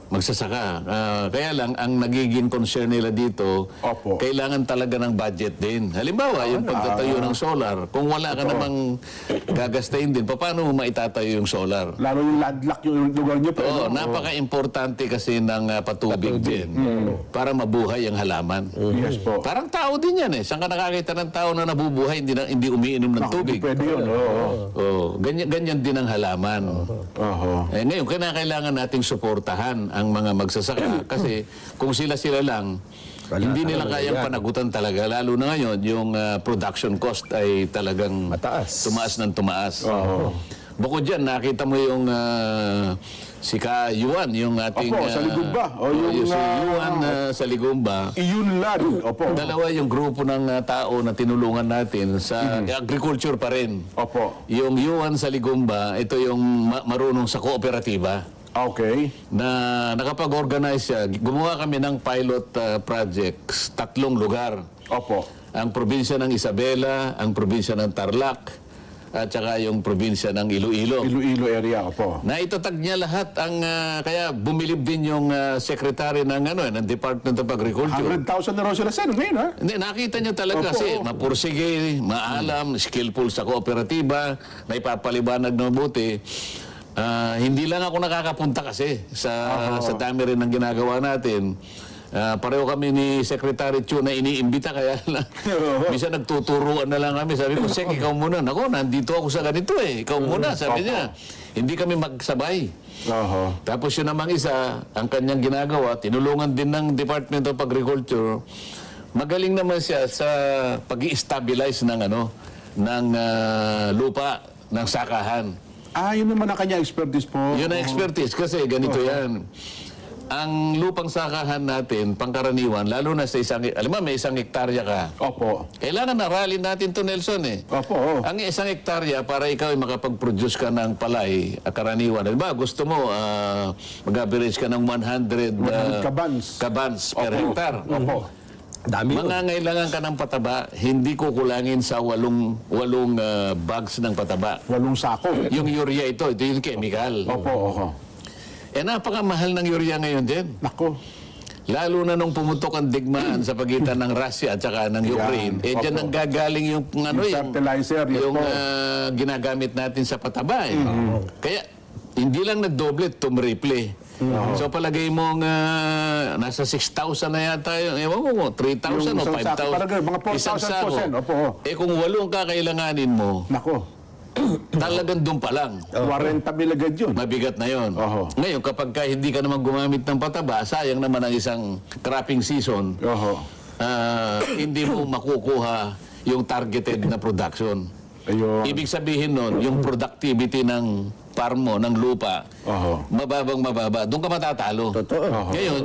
[SPEAKER 2] magsasaka. Kaya lang, ang nagiging concern nila dito,
[SPEAKER 4] Opo.
[SPEAKER 2] kailangan talaga ng budget din. Halimbawa, yung pagtatayo ng solar, kung wala ka namang gagastahin din, paano mo maitatayo yung solar?
[SPEAKER 4] Lalo yung landlock yung lugar nyo.
[SPEAKER 2] Oo, napaka-importante kasi ng patubig din para mabuhay ang halaman.
[SPEAKER 4] Yes po.
[SPEAKER 2] Parang tao din yan eh. Saan ka nakakita ng tao na nabubuhay, hindi umiinom ng tubig?
[SPEAKER 4] Pwede yun.
[SPEAKER 2] Ganyan din ang halaman. Ngayon, kailangan nating suportahan ang mga magsasaka kasi kung sila lang, hindi nila kayang panagutan talaga. Lalo na ngayon, yung production cost ay talagang tumaas ng tumaas. Bukod dyan, nakita mo yung si Ka Yuan, yung ating...
[SPEAKER 4] Opo, sa Ligumba.
[SPEAKER 2] Si Yuan sa Ligumba.
[SPEAKER 4] Iyunlad. Opo.
[SPEAKER 2] Dalawa yung grupo ng tao na tinulungan natin sa agriculture pa rin.
[SPEAKER 4] Opo.
[SPEAKER 2] Yung Yuan sa Ligumba, ito yung marunong sa kooperatiba
[SPEAKER 4] Okay.
[SPEAKER 2] na nakapag-organize siya. Gumawa kami ng pilot projects, 3 lugar.
[SPEAKER 4] Opo.
[SPEAKER 2] Ang probinsya ng Isabela, ang probinsya ng Tarlac, at saka yung probinsya ng Iloilo.
[SPEAKER 4] Iloilo area, opo.
[SPEAKER 2] Na itatag niya lahat ang kaya bumilib din yung secretary ng ng Department of Agriculture.
[SPEAKER 4] 100,000 na raw sila, Sen, ngayon, ha?
[SPEAKER 2] Hindi, nakita niyo talaga
[SPEAKER 4] Opo.
[SPEAKER 2] kasi mapursige, maalam, skillful sa kooperatiba, na ipapaliwanag na mabuti. Hindi lang ako nakakapunta kasi sa dami rin ng ginagawa natin. Pareho kami ni Secretary Chu na iniimbita kaya lang. Bisa nagtuturuan na lang kami. Sabi ko, Sek, ikaw muna. Nako, nandito ako sa ganito eh. Ikaw muna, sabi niya. Hindi kami magsabay.
[SPEAKER 4] Oho.
[SPEAKER 2] Tapos yun namang isa, ang kanyang ginagawa, tinulungan din ng Department of Agriculture. Magaling naman siya sa pag-i-stabilize ng lupa, ng sakahan.
[SPEAKER 4] Yun naman ang kanya expertise po.
[SPEAKER 2] Yun ang expertise kasi ganito yan. Ang lupang sakahan natin, pangkaraniwan, lalo na sa alam mo, may 1 hektarya ka.
[SPEAKER 4] Opo.
[SPEAKER 2] Kailangan aralin natin to, Nelson eh.
[SPEAKER 4] Opo.
[SPEAKER 2] Ang 1 hektarya, para ikaw ay makapag-produce ka ng palay, karaniwan. Diba, gusto mo, mag-average ka ng 100 kabans per
[SPEAKER 4] Opo.
[SPEAKER 2] hektar.
[SPEAKER 4] Opo.
[SPEAKER 3] Dami yun.
[SPEAKER 2] Mangangailangan ka ng pataba, hindi kukulangin sa 8 bags ng pataba.
[SPEAKER 4] 8 sako.
[SPEAKER 2] Yung urea ito yung chemical.
[SPEAKER 4] Opo, oho.
[SPEAKER 2] Napakamahal ng urea ngayon din.
[SPEAKER 4] Nako.
[SPEAKER 2] Lalo na nung pumutok ang digmaan sa pagitan ng Russia at saka ng Ukraine.
[SPEAKER 4] Yan.
[SPEAKER 2] Diyan
[SPEAKER 4] Opo.
[SPEAKER 2] ang gagaling yung
[SPEAKER 4] fertilizer, yes
[SPEAKER 2] yung
[SPEAKER 4] po.
[SPEAKER 2] ginagamit natin sa pataba. Kaya hindi lang nagdoble, tumriple. So palagay mo nasa 6,000 na yata yun. Ewan ko, 3,000 o
[SPEAKER 4] Yung isang sako,
[SPEAKER 2] 5,000.
[SPEAKER 4] parang mga 4,000
[SPEAKER 2] Isang
[SPEAKER 4] po,
[SPEAKER 2] sako.
[SPEAKER 4] Sen. Opo.
[SPEAKER 2] Kung 8 kakailanganin mo,
[SPEAKER 4] Nako.
[SPEAKER 2] talagang doon pa lang.
[SPEAKER 4] 40 mil agad yun.
[SPEAKER 2] Mabigat na yon.
[SPEAKER 4] Oho.
[SPEAKER 2] Ngayon, kapag hindi ka naman gumamit ng pataba, sayang naman ang isang cropping season,
[SPEAKER 4] Oho.
[SPEAKER 2] hindi mo makukuha yung targeted na production.
[SPEAKER 4] Ayun.
[SPEAKER 2] Ibig sabihin nun, yung productivity ng farm mo, ng lupa,
[SPEAKER 4] Oho.
[SPEAKER 2] mababa. Doon ka matatalo.
[SPEAKER 3] Totoo.
[SPEAKER 2] Ngayon,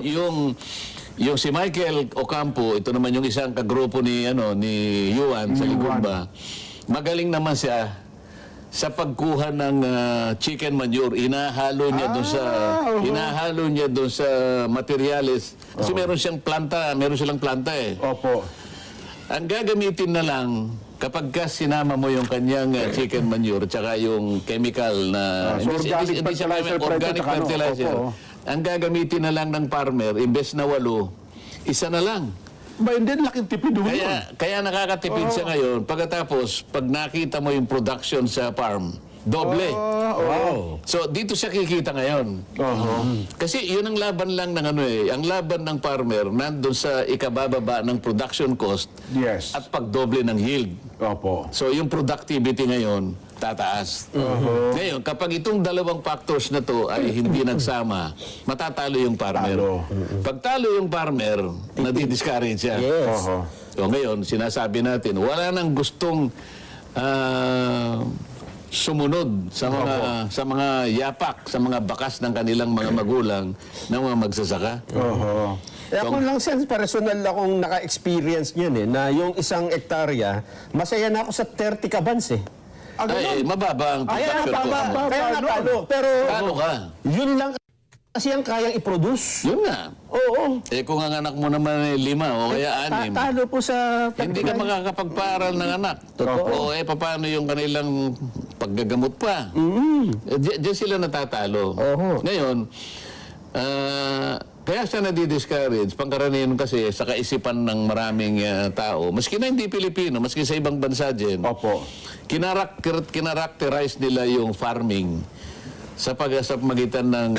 [SPEAKER 2] yung si Michael Ocampo, ito naman yung isang kagrupo ni Yuan sa Ligumba, magaling naman siya sa pagkuha ng chicken manure. Inahalo niya doon sa materyales. Kasi meron silang planta eh.
[SPEAKER 4] Opo.
[SPEAKER 2] Ang gagamitin na lang kapag sinama mo yung kanyang chicken manure tsaka yung chemical na
[SPEAKER 4] So organic fertilizer pa ito,
[SPEAKER 2] organic
[SPEAKER 4] tsaka
[SPEAKER 2] fertilizer.
[SPEAKER 4] opo.
[SPEAKER 2] Ang gagamitin na lang ng farmer, imbes na 8, isa na lang.
[SPEAKER 4] Ba, hindi laking tipid ho yun.
[SPEAKER 2] Kaya nakakatipid siya ngayon. Pagkatapos, pag nakita mo yung production sa farm, doble.
[SPEAKER 3] Wow.
[SPEAKER 2] So, dito siya kikita ngayon. Kasi yun ang laban lang ng ang laban ng farmer nandun sa ikabababa ng production cost
[SPEAKER 4] Yes.
[SPEAKER 2] at pagdoble ng yield.
[SPEAKER 4] Opo.
[SPEAKER 2] So, yung productivity ngayon, tataas. Ngayon, kapag itong dalawang factors na to ay hindi nagsama, matatalo yung farmer.
[SPEAKER 4] Talo.
[SPEAKER 2] Pag talo yung farmer, nadi-discourage siya.
[SPEAKER 3] Yes.
[SPEAKER 4] Oho.
[SPEAKER 2] So ngayon, sinasabi natin, wala nang gustong sumunod sa mga yapak, sa mga bakas ng kanilang mga magulang ng mga magsasaka.
[SPEAKER 4] Oho.
[SPEAKER 3] Ako lang, Sen, personal akong naka-experience niyan na yung 1 hektarya, masaya na ako sa 30 kabans eh.
[SPEAKER 2] Ay, mababa ang
[SPEAKER 3] Kaya
[SPEAKER 2] production ko.
[SPEAKER 3] tama, kaya natalo. Pero
[SPEAKER 2] Talo ka.
[SPEAKER 3] yun lang kasi ang kayang i-produce.
[SPEAKER 2] Yun nga.
[SPEAKER 3] Oo.
[SPEAKER 2] Kung ang anak mo naman ay 5 o kaya 6,
[SPEAKER 3] Talo po sa...
[SPEAKER 2] hindi ka makakapagparal ng anak. Totoo. Paano yung kanilang paggagamot pa? Diyan sila natatalo.
[SPEAKER 3] Oho.
[SPEAKER 2] Ngayon, kaya siya nadi-discourage, pangkaraniwan kasi sa kaisipan ng maraming tao, maski na hindi Pilipino, maski sa ibang bansa din,
[SPEAKER 4] Opo.
[SPEAKER 2] kinarakterize nila yung farming sa magitan ng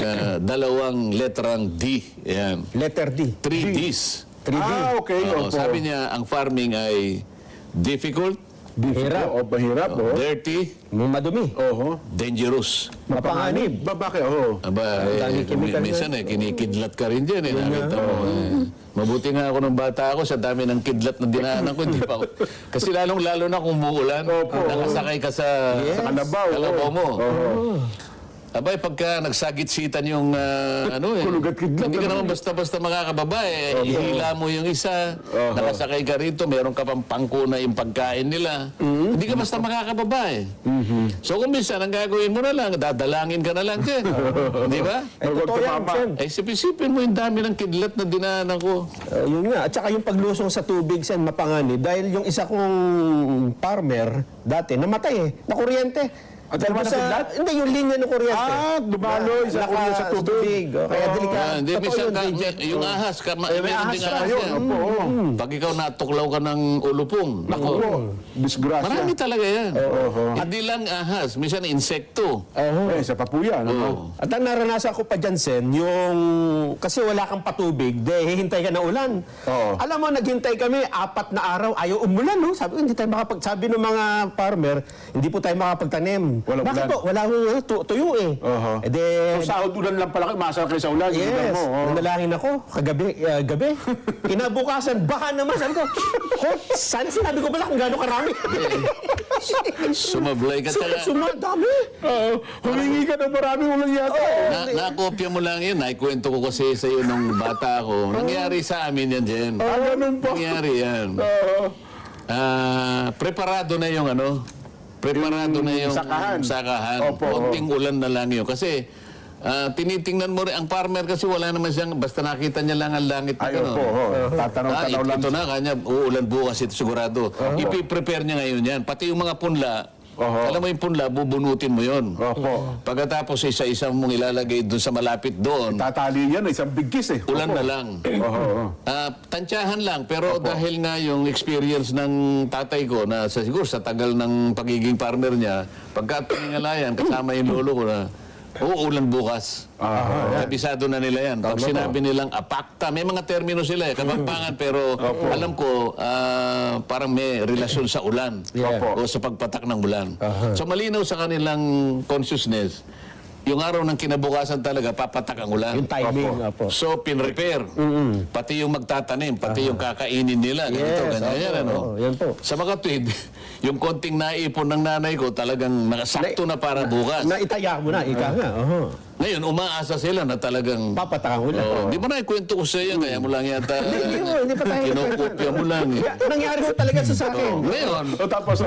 [SPEAKER 2] 2 letrang D. Yan.
[SPEAKER 3] Letter D.
[SPEAKER 2] 3 Ds.
[SPEAKER 3] 3D.
[SPEAKER 4] Okay.
[SPEAKER 2] Oo,
[SPEAKER 4] Opo.
[SPEAKER 2] sabi niya, ang farming ay difficult,
[SPEAKER 3] Hirap.
[SPEAKER 4] O, mahirap,
[SPEAKER 2] dirty,
[SPEAKER 3] Madumi.
[SPEAKER 4] Oho.
[SPEAKER 2] dangerous.
[SPEAKER 3] Mapanganib.
[SPEAKER 4] Bakit? Oho.
[SPEAKER 2] Aba,
[SPEAKER 3] daming chemical
[SPEAKER 2] minsan kinikidlat ka rin dyan. Nakita mo. Mabuti nga ako nung bata ako, sa dami ng kidlat na dinaanan ko, hindi pa ako. Kasi lalong-lalo na kung umuulan, nakasakay ka sa
[SPEAKER 4] Sa kalabaw.
[SPEAKER 2] kalabaw mo. Abay, pagka nagsagit-sitan yung
[SPEAKER 4] Kulugat-kidlat
[SPEAKER 2] hindi ka
[SPEAKER 4] naman.
[SPEAKER 2] naman basta-basta makakababa eh. Ihila mo yung isa, nakasakay ka rito, meron ka pang pangkuna yung pagkain nila. Hindi ka basta makakababa eh. So kung minsan, ang gagawin mo na lang, dadalangin ka na lang dyan. Di ba?
[SPEAKER 4] Huwag
[SPEAKER 3] Totoo yan,
[SPEAKER 4] tumama.
[SPEAKER 3] Sen.
[SPEAKER 2] Ay, sipin mo yung dami ng kidlat na dinaanan ko.
[SPEAKER 3] Yun nga. At saka yung paglusong sa tubig, Sen, mapangani. Dahil yung isa kong farmer, dati, namatay eh. Nakuryente. Dahil
[SPEAKER 4] naman
[SPEAKER 3] sa,
[SPEAKER 4] nakidlat?
[SPEAKER 3] hindi, yung linya ng kuryente.
[SPEAKER 4] Dumalo, isa ko sa tubig.
[SPEAKER 3] Kaya delikado.
[SPEAKER 2] Hindi,
[SPEAKER 3] Totoo
[SPEAKER 2] minsan
[SPEAKER 3] yun,
[SPEAKER 2] ka,
[SPEAKER 3] DJ.
[SPEAKER 2] yung ahas,
[SPEAKER 4] May
[SPEAKER 2] meron
[SPEAKER 4] ahas
[SPEAKER 2] ding
[SPEAKER 4] na
[SPEAKER 2] ahas
[SPEAKER 4] yun.
[SPEAKER 2] yan.
[SPEAKER 4] Opo, oo.
[SPEAKER 2] Pag ikaw natuklaw ka ng ulupong,
[SPEAKER 4] Naku po. Disgrasya.
[SPEAKER 2] marami talaga yan. Hindi lang ahas, minsan insekto.
[SPEAKER 4] Isa pa po yan.
[SPEAKER 2] Oo.
[SPEAKER 3] At ang naranasan ko pa dyan, Sen, yung kasi wala kang patubig, hihintay ka na ulan.
[SPEAKER 4] Oo.
[SPEAKER 3] Alam mo, naghintay kami, 4 na araw, ayaw umulan, no? Sabi ko, hindi tayo sabi ng mga farmer, hindi po tayo makapagtanim.
[SPEAKER 4] Walang
[SPEAKER 3] Bakit
[SPEAKER 4] ulan.
[SPEAKER 3] po? Wala hong tuyo eh.
[SPEAKER 4] Oho.
[SPEAKER 3] Eh di,
[SPEAKER 4] So, sahod ulan lang pala kayo, masal kayo sa ulan. yung lugar
[SPEAKER 3] yes,
[SPEAKER 4] mo. Oo.
[SPEAKER 3] nanalangin ako, gabi. Kinabukasan, baka naman. Sabi ko, sana sinabi ko pala kung gaano karami.
[SPEAKER 2] Sumablay ka talaga.
[SPEAKER 3] Sumadami.
[SPEAKER 4] Humingi ka ng maraming ulan yata.
[SPEAKER 2] Nakopya mo lang yun. Naikwento ko kasi sa iyo nung bata ako. Nangyari sa amin yan, Jen.
[SPEAKER 4] Ganun po.
[SPEAKER 2] Nangyari yan. Preparado na yung preparado na yung
[SPEAKER 4] sakahan. Opo.
[SPEAKER 2] Konting ulan na lang yun. Kasi tinitingnan mo rin, ang farmer kasi wala naman siyang, basta nakita niya lang ang langit na
[SPEAKER 4] Ayun
[SPEAKER 2] gano'n.
[SPEAKER 4] po. Tatanaw-tanaw lang.
[SPEAKER 2] Ito na, kanya, uulan bukas ito sigurado. Ipiprepare niya ngayon yan. Pati yung mga punla, alam mo yung punla, bubunutin mo yun.
[SPEAKER 4] Opo.
[SPEAKER 2] Pagkatapos isa-isa mong ilalagay doon sa malapit doon,
[SPEAKER 4] Tatali yan, isang bigkis eh.
[SPEAKER 2] ulan
[SPEAKER 4] Opo.
[SPEAKER 2] na lang.
[SPEAKER 4] Oo.
[SPEAKER 2] Tansyahan lang, pero dahil nga yung experience ng tatay ko na siguro sa tagal ng pagiging farmer niya, pagka tingalayan, kasama yung lolo ko na, uulan bukas. Kabisado na nila yan. Pag sinabi nilang apakta, may mga termino sila eh, Kapampangan, pero alam ko, parang may relasyon sa ulan
[SPEAKER 3] Yeah.
[SPEAKER 2] o sa pagpatak ng ulan. So malinaw sa kanilang consciousness, yung araw ng kinabukasan talaga, papatak ang ulan.
[SPEAKER 3] Yung timing, opo.
[SPEAKER 2] So, pinrepair. Pati yung magtatanim, pati yung kakainin nila. Ganito, ganyan, ano?
[SPEAKER 3] Yan po.
[SPEAKER 2] Sa mga tweed, yung konting naipon ng nanay ko, talagang nakasakto na para bukas.
[SPEAKER 3] Naitaya mo na, ika nga.
[SPEAKER 2] Ngayon, umaasa sila na talagang...
[SPEAKER 3] Papatakang ulan.
[SPEAKER 2] Di ba naikwento ko sa iyo? Kaya mo lang yata...
[SPEAKER 3] Hindi pa tayo
[SPEAKER 2] Kinokopya mo lang eh.
[SPEAKER 3] Nangyari ko talaga sa akin.
[SPEAKER 2] Ngayon,
[SPEAKER 4] O tapos,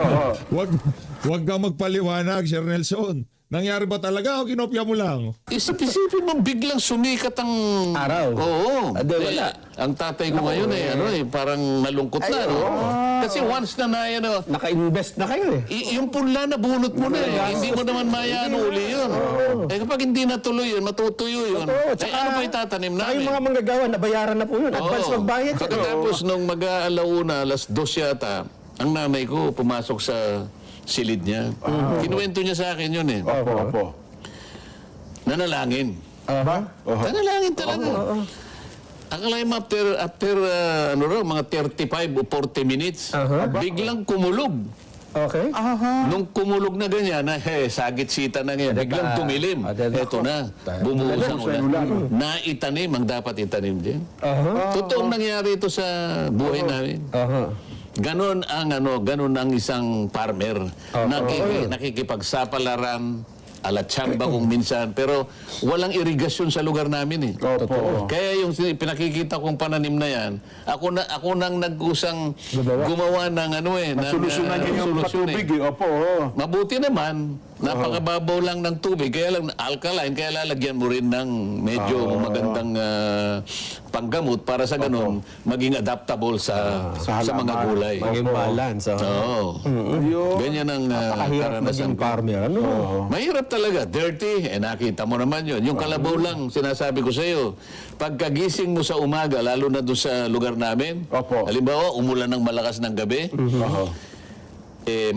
[SPEAKER 1] Wag kang magpaliwanag, Sir Nelson. Nangyari ba talaga o kinopya mo lang?
[SPEAKER 2] isipin mo, biglang sumikat ang...
[SPEAKER 3] Araw.
[SPEAKER 2] Oo.
[SPEAKER 3] Wala.
[SPEAKER 2] Ang tatay ko ngayon parang nalungkot na, no? Kasi once na
[SPEAKER 3] Naka-invest na kayo eh.
[SPEAKER 2] yung punla na bunot mo na eh. Hindi mo naman mayano uli yun. Eh kapag hindi natuloy yun, matutuyo yun. Ano pa itatanim
[SPEAKER 3] Saka
[SPEAKER 2] namin?
[SPEAKER 3] yung mga manggagawa, nabayaran na po yun. Advance
[SPEAKER 2] Oo.
[SPEAKER 3] magbayad.
[SPEAKER 2] Pagkatapos nung mag-aalauna, 2:00 yata, ang nanay ko pumasok sa silid niya. Kinuwento niya sa akin yun eh.
[SPEAKER 4] Opo.
[SPEAKER 2] Nanalangin.
[SPEAKER 4] Ba?
[SPEAKER 2] Nanalangin talaga. Akalain mo after mga 35 o 40 minutes, biglang kumulog.
[SPEAKER 3] Okay.
[SPEAKER 2] Nung kumulog na ganyan, sagit-sita na ngayon, biglang tumilim. Eto na, bumuhos ang ulan. Naitanim ang dapat itanim din. Totoong nangyari ito sa buhay namin. Ganon ang isang farmer. Nakikipagsapalaran, alatsamba kung minsan, pero walang irigasyon sa lugar namin eh.
[SPEAKER 4] Opo.
[SPEAKER 2] Kaya yung pinakikita kong pananim na yan, ako nang nagkusang gumawa ng
[SPEAKER 4] Solusyonan niyo yung patubig eh. Opo.
[SPEAKER 2] Mabuti naman, napakababaw lang ng tubig, kaya lang alkaline, kaya lalagyan mo rin ng medyo magandang panggamot para sa ganun maging adaptable sa
[SPEAKER 4] halaman.
[SPEAKER 2] mga gulay.
[SPEAKER 3] Maging balance.
[SPEAKER 2] Oo. Ganyan ang
[SPEAKER 3] Pakahirap
[SPEAKER 2] karanasan
[SPEAKER 3] maging
[SPEAKER 2] ko.
[SPEAKER 3] farmer. Ano?
[SPEAKER 2] Mahirap talaga, dirty, nakita mo naman yun. Yung kalabaw lang, sinasabi ko sa iyo, pagkagising mo sa umaga, lalo na doon sa lugar namin,
[SPEAKER 4] Opo.
[SPEAKER 2] halimbawa, umulan ng malakas ng gabi,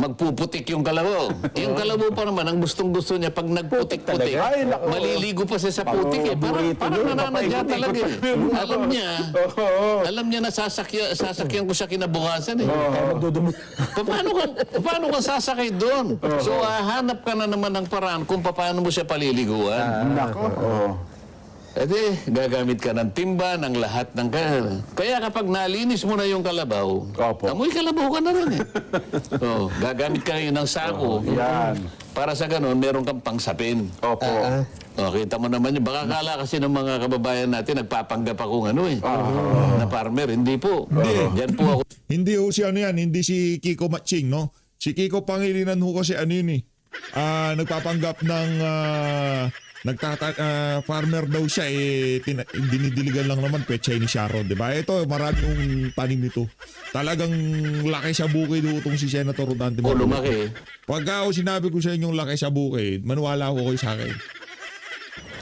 [SPEAKER 2] magpuputik yung kalabaw. Yung kalabaw pa naman, ang gustong-gusto niya, pag nagputik-putik,
[SPEAKER 4] Ay, naku.
[SPEAKER 2] maliligo pa siya sa putik eh. Parang nananadya talaga eh. Alam niya na sasakyan ko siya kinabukasan eh.
[SPEAKER 3] Magdudumi.
[SPEAKER 2] Paano ka sasakay doon? So, hanap ka na naman ng paraan kung paano mo siya paliliguan.
[SPEAKER 4] Nako.
[SPEAKER 2] gagamit ka ng timba, ng lahat ng kaya kapag nalinis mo na yung kalabaw,
[SPEAKER 4] Opo.
[SPEAKER 2] amoy kalabaw ka na rin eh. Gagamit ka ngayon ng sako.
[SPEAKER 4] Yan.
[SPEAKER 2] Para sa ganun, meron kang pangsapin.
[SPEAKER 4] Opo.
[SPEAKER 2] Kita mo naman yun. Baka kala kasi ng mga kababayan natin, nagpapanggap akong na farmer. Hindi po. Diyan po ako.
[SPEAKER 1] Hindi ho si ano yan, hindi si Kiko Matching, no? Si Kiko Pangilinan ho kasi ano yun eh. Nagpapanggap ng farmer daw siya dinidiligan lang naman pechay ni Sharon, di ba? Ito, marami yung tanim nito. Talagang laki sa bukid ho itong si Senator Rodante.
[SPEAKER 2] Lumaki.
[SPEAKER 1] Pagka ako sinabi ko sa inyong laki sa bukid, maniwala ko kayo sa akin.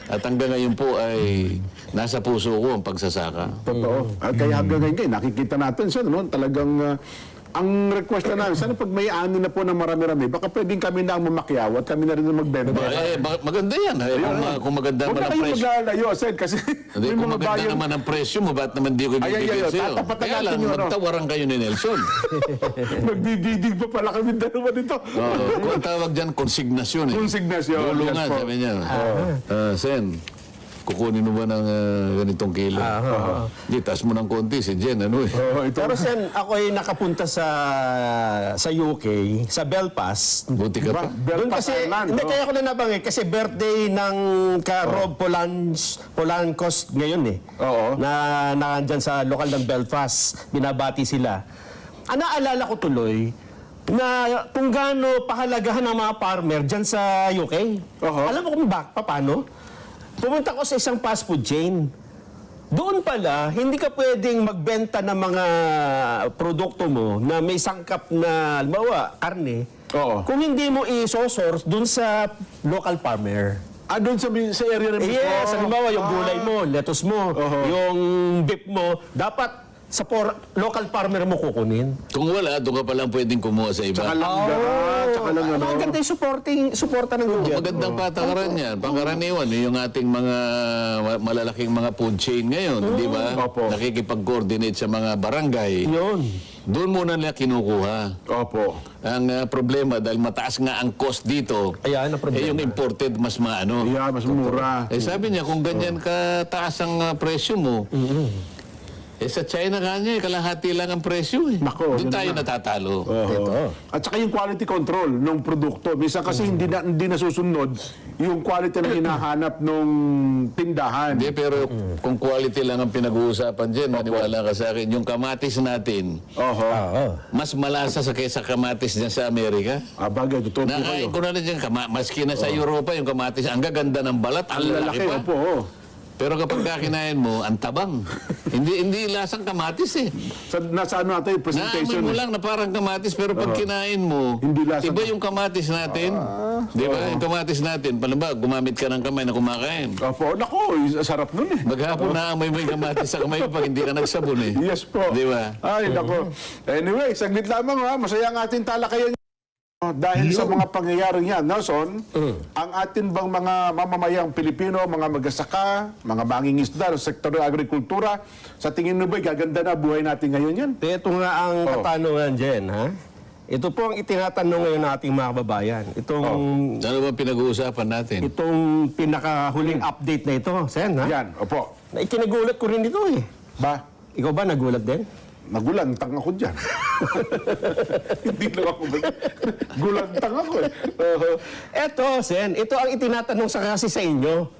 [SPEAKER 2] At hanggang ngayon po ay nasa puso ko ang pagsasaka.
[SPEAKER 4] Totoo. At kaya hanggang ngayon, nakikita natin siya, no? Talagang ang request na namin, sana pag may ani na po na marami-rami, baka pwedeng kami na ang mamakyaw at kami na rin ang magbenta.
[SPEAKER 2] Maganda yan. Kung maganda
[SPEAKER 4] Huwag
[SPEAKER 2] naman
[SPEAKER 4] na
[SPEAKER 2] ang
[SPEAKER 4] kayong
[SPEAKER 2] presyo.
[SPEAKER 4] maglalayo, Sen, kasi
[SPEAKER 2] Hindi,
[SPEAKER 4] may
[SPEAKER 2] kung
[SPEAKER 4] mga
[SPEAKER 2] maganda
[SPEAKER 4] bayan.
[SPEAKER 2] naman ang presyo mo, ba't naman di ko ibibigay
[SPEAKER 4] Ay,
[SPEAKER 2] sa'yo?
[SPEAKER 4] tatapatan
[SPEAKER 2] Kaya
[SPEAKER 4] natin
[SPEAKER 2] lang,
[SPEAKER 4] yun, ano?
[SPEAKER 2] magtawaran kayo ni Nelson.
[SPEAKER 4] Magbibidig pa pala kami dalawa nito.
[SPEAKER 2] Kung ang tawag dyan, konsignasyon eh.
[SPEAKER 4] Konsignasyon,
[SPEAKER 2] Lulungan,
[SPEAKER 4] yes po.
[SPEAKER 2] sabi niya. Sen, kukunin mo ba ng ganitong kilo? Di, taas mo ng konti si Jen, ano eh.
[SPEAKER 4] Ito.
[SPEAKER 3] Pero Sen, ako ay nakapunta sa UK, sa Belfast.
[SPEAKER 2] Buti ka pa.
[SPEAKER 3] Doon
[SPEAKER 4] Belfast
[SPEAKER 3] kasi,
[SPEAKER 4] Island,
[SPEAKER 3] hindi
[SPEAKER 4] no?
[SPEAKER 3] kaya ko na nabanggit kasi birthday ng Rob Polancos ngayon eh.
[SPEAKER 4] Oo.
[SPEAKER 3] Na nandyan sa lokal ng Belfast, binabati sila. Naalala ko tuloy na kung gaano pahalagahan ng mga farmer dyan sa UK.
[SPEAKER 4] Oo.
[SPEAKER 3] Alam mo kung paano? Pumunta ko sa isang fast food chain. Doon pala, hindi ka pwedeng magbenta ng mga produkto mo na may sangkap na, halimbawa, karne,
[SPEAKER 4] Oo.
[SPEAKER 3] kung hindi mo i-source doon sa local farmer.
[SPEAKER 4] Doon sa area na mismo.
[SPEAKER 3] Yes, halimbawa, yung gulay mo, lettuce mo, yung beef mo, dapat sa local farmer mo kukunin.
[SPEAKER 2] Kung wala, doon ka palang pwedeng kumuha sa iba.
[SPEAKER 4] Tsaka lang tsaka lang ano.
[SPEAKER 3] Maganda yung suporta ng gobyerno.
[SPEAKER 2] Magandang patakaran yan. Pangkaraniwan, yung ating mga malalaking mga food chain ngayon, di ba?
[SPEAKER 4] Opo.
[SPEAKER 2] Nakikipag-coordinate sa mga barangay.
[SPEAKER 3] Yun.
[SPEAKER 2] Doon muna nila kinukuha.
[SPEAKER 4] Opo.
[SPEAKER 2] Ang problema, dahil mataas nga ang cost dito,
[SPEAKER 3] Ayan ang problema.
[SPEAKER 2] yung imported mas maano.
[SPEAKER 4] Yeah, mas mura.
[SPEAKER 2] Sabi niya, kung ganyan kataas ang presyo mo, sa China kanya, kalahati lang ang presyo eh.
[SPEAKER 4] Nako,
[SPEAKER 2] Doon
[SPEAKER 4] yun
[SPEAKER 2] tayo
[SPEAKER 4] na.
[SPEAKER 2] natatalo.
[SPEAKER 4] Oo. At saka yung quality control ng produkto. Minsan kasi hindi nasusunod yung quality na hinahanap nung tindahan.
[SPEAKER 2] Hindi, pero kung quality lang ang pinag-uusapan dyan, maniwala ka sa akin, yung kamatis natin,
[SPEAKER 4] Oho.
[SPEAKER 2] mas malasa sa kaysa kamatis dyan sa Amerika.
[SPEAKER 4] Bagay, totoo po
[SPEAKER 2] Nakain
[SPEAKER 4] kayo.
[SPEAKER 2] ko na rin dyan, maski na sa Europa, yung kamatis, ang gaganda ng balat, ang
[SPEAKER 4] Ang
[SPEAKER 2] lalaki
[SPEAKER 4] lalaki,
[SPEAKER 2] pa.
[SPEAKER 4] opo.
[SPEAKER 2] Pero kapag kinain mo, ang tabang. hindi lasang kamatis eh.
[SPEAKER 4] Nasa ano natin,
[SPEAKER 2] Naamoy
[SPEAKER 4] presentation.
[SPEAKER 2] mo lang na parang kamatis, pero pag kinain mo,
[SPEAKER 4] Hindi lasa.
[SPEAKER 2] iba yung kamatis natin. Di ba? Yung kamatis natin, paano gumamit ka ng kamay na kumakain.
[SPEAKER 4] Opo, nako, sarap nun eh.
[SPEAKER 2] Maghapon naamoy mo yung kamatis sa kamay mo pag hindi ka nagsabon eh.
[SPEAKER 4] Yes po.
[SPEAKER 2] Di ba?
[SPEAKER 4] Ay, nako. Anyway, saglit lamang ha. Masaya ang ating talakayan. Dahil sa mga pangyayaring yan, Nelson, ang atin bang mga mamamayang Pilipino, mga magsasaka, mga mangingisda, sa sektor ng agrikultura, sa tingin mo ba'y gaganda na buhay natin ngayon yan?
[SPEAKER 3] Ito nga ang katanungan dyan, ha? Ito po ang itinatanong ngayon ng ating mga kababayan.
[SPEAKER 2] Ano ba pinag-uusapan natin?
[SPEAKER 3] Itong pinakahuling update na ito, Sen, ha?
[SPEAKER 4] Yan, opo.
[SPEAKER 3] Na ikinagulat ko rin ito eh.
[SPEAKER 4] Ba?
[SPEAKER 3] Ikaw ba nagulat din?
[SPEAKER 4] Nagulantang ako dyan. Hindi lang ako. Gulantang ako eh.
[SPEAKER 3] Eto, Sen, ito ang itinatanong sa kasi sa inyo.